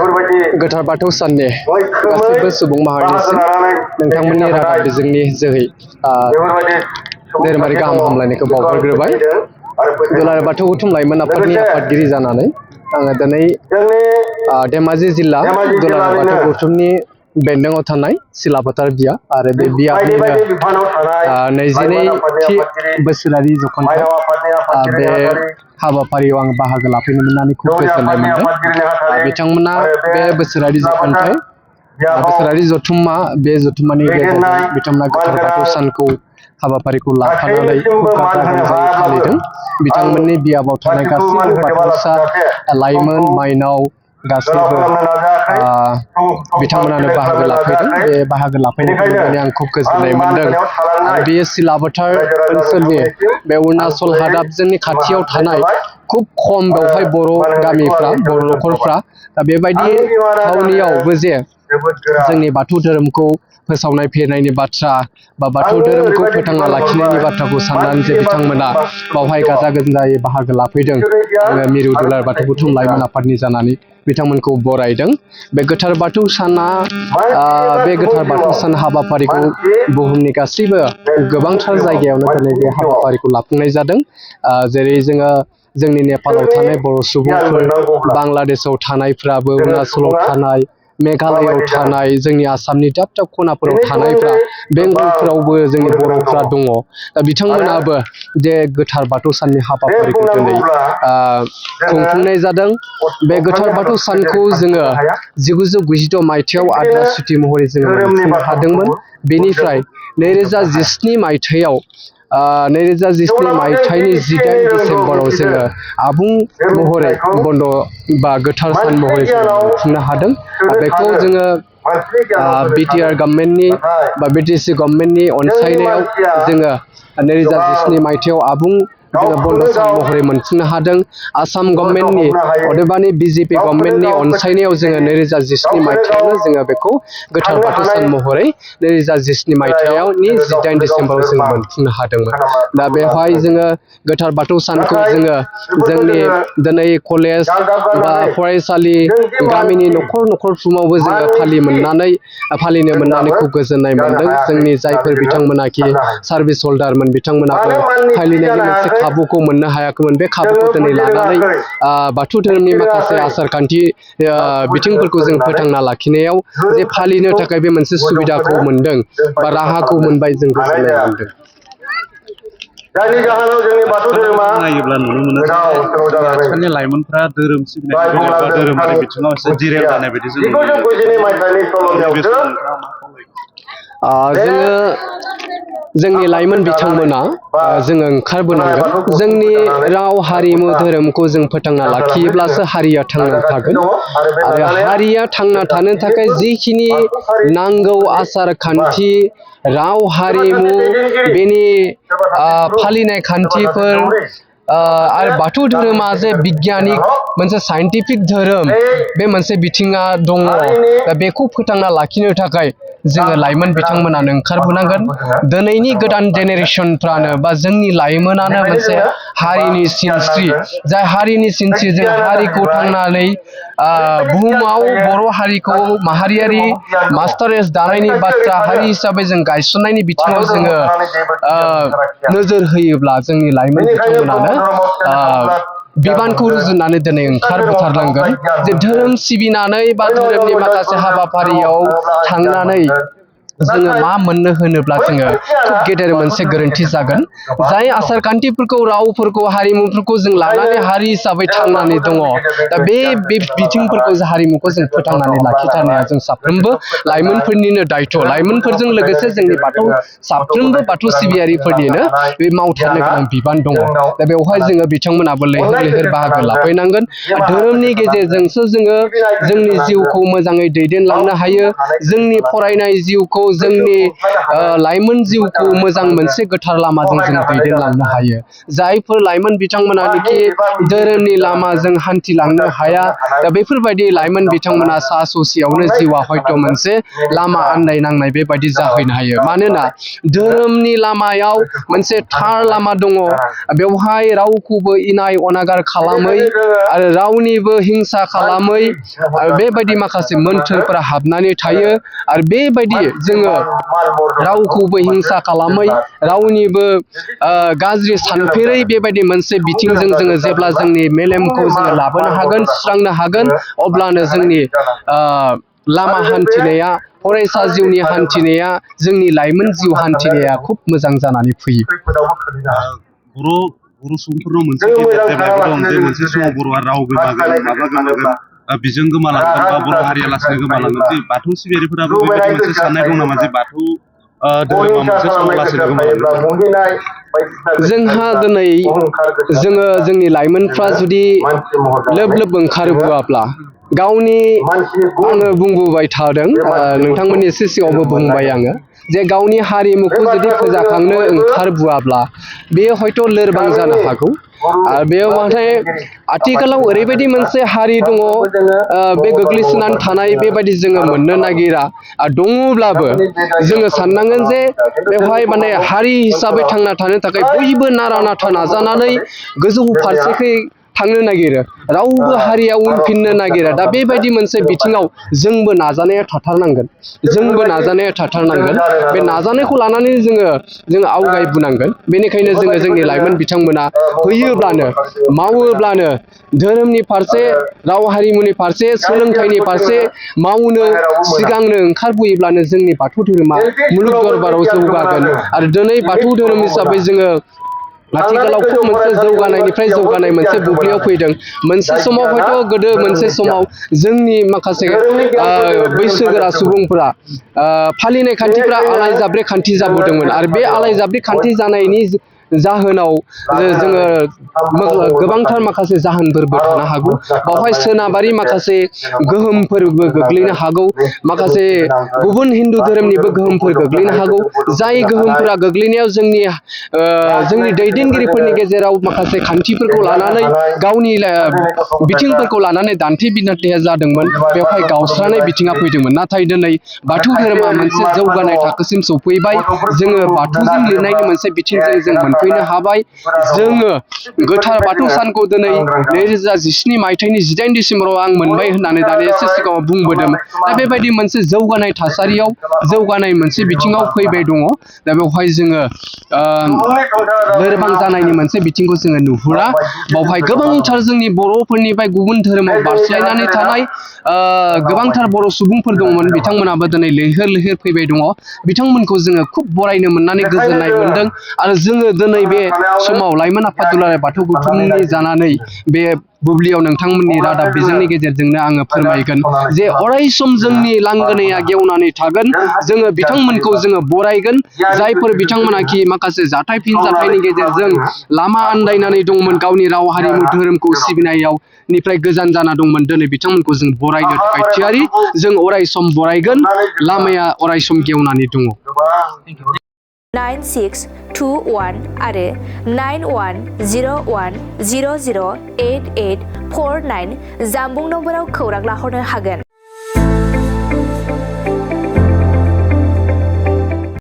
गोथार बाथौ साननि गासैबो सुबुं माहारिनिसिम नोंथांमोननि रादाब बिजोंनि जोहै धोरोमारि गाहाम हामलायनायखौ बावहरग्रोबाय। दुलाराय बाथौ गौथुम लाइमोन आफादनि आफादगिरि जानानै आङो दिनै धेमाजि जिल्ला दुलाराय बाथौ गौथुमनि बेन्दोङाव थानाय सिलाफोथार बिया आरो बे बियानिनो 22थि बोसोरारि जखनथाइ बे हाबाफारियाव आं बाहागो लाफैनो मोननानै खुब गोजोननाय मोनदों। बिथांमोना बे बोसोरारि जखनथाइ बोसोरारि जथुम्मा बे जथुम्मानि गेजेरजों बिथांमोना गोथार बाथौ सानखौ हाबाफारिखौ लाफानानै खुब गाजा गोमजायै फालिदों। बिथांमोननि बियाबाव थानाय गासैबो बाथौसा लाइमोन माइनाव गासैबो बिथांमोनानो बाहागो लाफैदों। बे बाहागो लाफैनायखौ नुनानै आं खुब गोजोननाय मोनदों। आरो बेयो सिलाफोथार ओनसोलनि बे अरुणाचल हादाबजोंनि खाथियाव थानाय खुब खम बेवहाय बर' गामिफ्रा बर' न'खरफ्रा दा बेबायदि थावनियावबो जे जोंनि बाथौ धोरोमखौ फोसावनाय फेरनायनि बाथ्रा बा बाथौ धोरोमखौ फोथांना लाखिनायनि बाथ्राखौ साननानै जे बिथांमोना बावहाय गाजा गोमजायै बाहागो लाफैदों। आङो मिरु दुलाराय बाथौ गौथुम लाइमोन आफादनि जानानै बिथांमोनखौ बरायदों। बे गोथार बाथौ साना बे गोथार बाथौ सान हाबाफारिखौ बुहुमनि गासैबो गोबांथार जायगायावनो दिनै बे हाबाफारिखौ लाफुंनाय जादों। जेरै जोंनि नेपालाव थानाय बर' सुबुंफोर, बांलादेशआव थानायफ्राबो, अरुणाचलाव थानाय, मेघालयआव थानाय, जोंनि आसामनि दाब दाब खनाफोराव थानायफ्रा, बेंगलफोरावबो जोंनि बर'फ्रा दङ। दा बिथांमोनाबो जे गोथार बाथौ साननि हाबाफारिखौ दिनै खुंफुंनाय जादों। बे गोथार बाथौ सानखौ जोङो 1996 मायथाइयाव आद्रा सुथि महरै जोङो मोनफुंनो हादोंमोन। बेनिफ्राय 2017 मायथाइयाव 2017 मायथाइनि 18 डिसेम्बराव जोङो आबुं महरै बन्द बा गोथार सान महरै जोङो खुंनो हादों। बेखौ जोङो बिटिआर गभर्नमेन्टनि बा बिटिसि गभर्नमेन्टनि अनसायनायाव जोङो 2017 मायथाइयाव आबुं जोङो बन्द सान महरै मोनफुंनो हादों। आसाम गभर्नमेन्टनि अदेबानि बिजेपि गभर्नमेन्टनि अनसायनायाव जोङो 2017 मायथाइयावनो जोङो बेखौ गोथार बाथौ सान महरै 2017 मायथाइयावनि 18 डिसेम्बराव जोङो मोनफुंनो हादोंमोन। दा बेवहाय जोङो गोथार बाथौ सानखौ जोङो जोंनि दिनै कलेज बा फरायसालि गामिनि न'खर न'खरफ्रोमावबो जोङो फालिनो मोननानै खुब गोजोननाय मोनदों। जोंनि जायफोर बिथांमोनाखि सार्भिस हल्डारमोन बिथांमोनाबो फालिनायनि मोनसे खाबुखौ मोननो हायाखैमोन। बे खाबुखौ दिनै लानानै बाथौ धोरोमनि माखासे आसार खान्थि बिथिंफोरखौ जों फोथांना लाखिनायाव जे फालिनो थाखाय बे मोनसे सुबिदाखौ मोनदों बा राहाखौ मोनबाय, जों गोजोननाय मोनदों। जायनि जाहोनाव जोंनि बाथौ धोरोमा नायोब्ला नुनो मोनो आथिखालनि लाइमोनफ्रा धोरोम सिबिनाय बा धोरोमारि बिथिङाव एसे दिरेल जानाय बायदि जों जोङो जोंनि लाइमोन बिथांमोना जोङो ओंखारबोनांगोन। जोंनि राव हारिमु धोरोमखौ जों फोथांना लाखियोब्लासो हारिया थांना थागोन। आरो हारिया थांना थानो थाखाय जिखिनि नांगौ आसार खान्थि, राव हारिमु, बेनि फालिनाय खान्थिफोर आरो बाथौ धोरोमा जे बिगियानिक मोनसे साइन्टिफिक धोरोम, बे मोनसे बिथिङा दङ। दा बेखौ फोथांना लाखिनो थाखाय जोङो लाइमोन बिथांमोनानो ओंखारबोनांगोन। दिनैनि गोदान जेनेरेसनफ्रानो बा जोंनि लाइमोनानो मोनसे हारिनि सिनस्रि, जाय हारिनि सिनस्रि जों हारिखौ थांनानै बुहुमाव बर' हारिखौ माहारियारि मास्टारेस दानायनि बाथ्रा हारि हिसाबै जों गायसननायनि बिथिङाव जोङो नोजोर होयोब्ला जोंनि लाइमोन बिथांमोनानो बिबानखौ रुजुननानै दिनै ओंखारबोथारनांगोन। जे धोरोम सिबिनानै बा धोरोमनि माखासे हाबाफारियाव थांनानै जोङो मा मोननो होनोब्ला जोङो खुब गेदेर मोनसे गोरोन्थि जागोन। जाय आसार खान्थिफोरखौ, रावफोरखौ, हारिमुफोरखौ जों लानानै हारि हिसाबै थांनानै दङ, दा बे बिथिंफोरखौ, हारिमुखौ जों फोथांनानै लाखिथारनाया जों साफ्रोमबो लाइमोनफोरनिनो दायथ'। लाइमोनफोरजों लोगोसे जोंनि साफ्रोमबो बाथौ सिबियारिफोरनिनो बे मावथारनो गोनां बिबान दङ। दा बेवहाय जोङो बिथांमोनाबो लैहोर लैहोर बाहागो लाफैनांगोन। धोरोमनि गेजेरजोंसो जोङो जोंनि जिउखौ मोजाङै दैदेनलांनो हायो। जोंनि फरायनाय जिउखौ जोंनि लाइमोन जिउखौ मोजां मोनसे गोथार लामाजों जों दैदेनलांनो हायो। जायफोर लाइमोन बिथांमोनानिखि धोरोमनि लामाजों हान्थिलांनो हाया, दा बेफोरबायदि लाइमोन बिथांमोना सा ससेयावनो जिउआ हयथ' मोनसे लामा आन्दायनांनाय बेबायदि जाहैनो हायो। मानोना धोरोमनि लामायाव मोनसे थार लामा दङ, बेवहाय रावखौबो इनाय अनागार खालामै आरो रावनिबो हिंसा खालामै बेबायदि माखासे मोन्थोरफोरा हाबनानै थायो। आरो बेबायदि जोङो रावखौबो हिंसा खालामै रावनिबो गाज्रि सानफेरै बेबायदि मोनसे बिथिंजों जोङो जेब्ला जोंनि मेलेमखौ जोङो लाबोनो हागोन, सुस्रांनो हागोन, अब्लानो जोंनि लामा हान्थिनाया, फरायसा जिउनि हान्थिनाया, जोंनि लाइमोन जिउ हान्थिनाया खुब मोजां जानानै फैयो। बर' सुबुंफोरनाव मोनसे गेदेर जेंनाबो दं जे मोनसे समाव बर'आ राव गोमागोन, माबा गोमागोन, बिजों गोमालांगोन बा बर' हारिया लासैनो गोमालांगोन। जे बाथौ सिबियारिफोराबो बेबायदि मोनसे साननाय दं नामा जे बाथौ धोरोमा मोनसे समाव लासैनो गोमालांगोन? जोंहा दिनै जोङो जोंनि लाइमोनफ्रा जुदि लोब लोब ओंखारबोआब्ला, गावनि आङो बुंबोबाय थादों, नोंथांमोननि एसे सिगाङावबो बुंबाय आङो, जे गावनि हारिमुखौ जुदि फोजाखांनो ओंखारबोआब्ला बेयो हयथ' लोरबां जानो हागौ। आरो बेयाव नाथाय आथिखालाव ओरैबायदि मोनसे हारि दङ, बे गोग्लैसोनानै थानाय बेबायदि जोङो मोननो नागिरा। दङब्लाबो जोङो साननांगोन जे बेवहाय माने हारि हिसाबै थांना थानो थाखाय बयबो नारा नाथा नाजानानै गोजौ फारसेखै थांनो नागिरो, रावबो हारिया उनफिननो नागिरा। दा बेबायदि मोनसे बिथिङाव जोंबो नाजानाया थाथारनांगोन, बे नाजानायखौ लानानै जोङो आवगायबोनांगोन। बेनिखायनो जोंनि लाइमोन बिथांमोना फैयोब्लानो, मावोब्लानो, धोरोमनि फारसे, राव हारिमुनि फारसे, सोलोंथाइनि फारसे मावनो सिगांनो ओंखारबोयोब्लानो जोंनि बाथौ धोरोमा मुलुग दरबाराव जौगागोन। आरो दिनै बाथौ धोरोम हिसाबै जोङो आथिखालाव खुब मोनसे जौगानायनिफ्राय जौगानाय मोनसे बुब्लियाव फैदों। मोनसे समाव हयथ' गोदो मोनसे समाव जोंनि माखासे बैसोगोरा सुबुंफोरा फालिनाय खान्थिफ्रा आलाय जाब्रे खान्थि जाबोदोंमोन। आरो बे आलाय जाब्रे खान्थि जानायनि जाहोनाव जोङो गोबांथार माखासे जाहोनफोरबो थानो हागौ। बावहाय सोनाबारि माखासे गोहोमफोरबो गोग्लैनो हागौ, माखासे गुबुन हिन्दु धोरोमनिबो गोहोमफोर गोग्लैनो हागौ। जाय गोहोमफोरा गोग्लैनायाव जोंनि दैदेनगिरिफोरनि गेजेराव माखासे खान्थिफोरखौ लानानै, गावनि बिथिंफोरखौ लानानै दान्थे बिदान्थेया जादोंमोन, बेवहाय गावस्रानाय बिथिङा फैदोंमोन। नाथाय दिनै बाथौ धोरोमा मोनसे जौगानाय थाखोसिम सौफैबाय। जोङो बाथौजों लिरनायनि मोनसे बिथिंजों जों मोनफैनो हाबाय। जोङो गोथार बाथौ सानखौ दिनै 2017 मायथाइनि 18 डिसेम्बराव आं मोनबाय होननानै दानि एसे सिगाङाव बुंबोदों। दा बेबायदि मोनसे जौगानाय थासारियाव, जौगानाय मोनसे बिथिङाव फैबाय दङ। दा बेवहाय जोङो लोरबां जानायनि मोनसे बिथिंखौ जोङो नुहुरा। बावहाय गोबांथार जोंनि बर'फोरनिफ्राय गुबुन धोरोमाव बारस्लायनानै थानाय गोबांथार बर' सुबुंफोर दंमोन, बिथांमोनाबो दिनै लैहोर लैहोर फैबाय दङ। बिथांमोनखौ जोङो खुब बरायनो मोननानै गोजोननाय मोनदों। आरो जोङो दिनै बे समाव लाइमोन आफाद दुलाराय बाथौ गौथुमनि जानानै बे बुब्लियाव नोंथांमोननि रादाब बिजोंनि गेजेरजोंनो आङो फोरमायगोन जे अराय सम जोंनि लांगोनाया गेवनानै थागोन। जोङो बिथांमोनखौ जोङो बरायगोन, जायफोर बिथांमोनाखि माखासे जाथाय फिनजाथायनि गेजेरजों लामा आन्दायनानै दंमोन, गावनि राव हारिमु धोरोमखौ सिबिनायाव निफ्राय गोजान जाना दंमोन। दिनै बिथांमोनखौ जों बरायनो थाखाय थियारि, जों अराय सम बरायगोन। लामाया अराय सम गेवनानै दङ। 9621 आरो 9101008849 जानबुं नम्बराव खौरां लाहरनो हागोन।